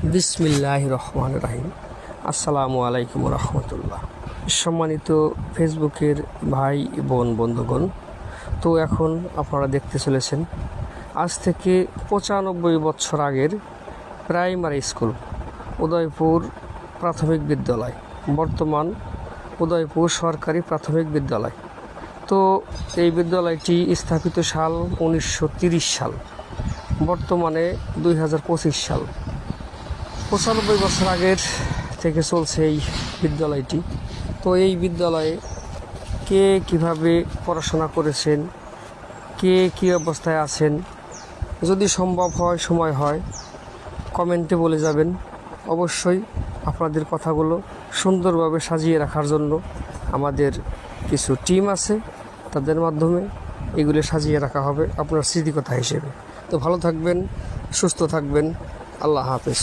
বিসমিল্লাহির রহমানির রহিম। আসসালামু আলাইকুম রহমতুল্লাহ। সম্মানিত ফেসবুকের ভাই বোন বন্ধুগণ, তো এখন আপনারা দেখতে চলেছেন আজ থেকে 95 বছর আগের প্রাইমারি স্কুল উদয়পুর প্রাথমিক বিদ্যালয়, বর্তমান উদয়পুর সরকারি প্রাথমিক বিদ্যালয়। তো এই বিদ্যালয়টি স্থাপিত সাল 1930 সাল, বর্তমানে 2025 সাল। 95 বছর আগের থেকে চলছে এই বিদ্যালয়টি। তো এই বিদ্যালয়ে কে কিভাবে পড়াশোনা করেছেন, কে কী অবস্থায় আছেন, যদি সম্ভব হয়, সময় হয়, কমেন্টে বলে যাবেন। অবশ্যই আপনাদের কথাগুলো সুন্দরভাবে সাজিয়ে রাখার জন্য আমাদের কিছু টিম আছে, তাদের মাধ্যমে এগুলো সাজিয়ে রাখা হবে আপনার স্মৃতিকথা হিসেবে। তো ভালো থাকবেন, সুস্থ থাকবেন। আল্লাহ হাফেজ।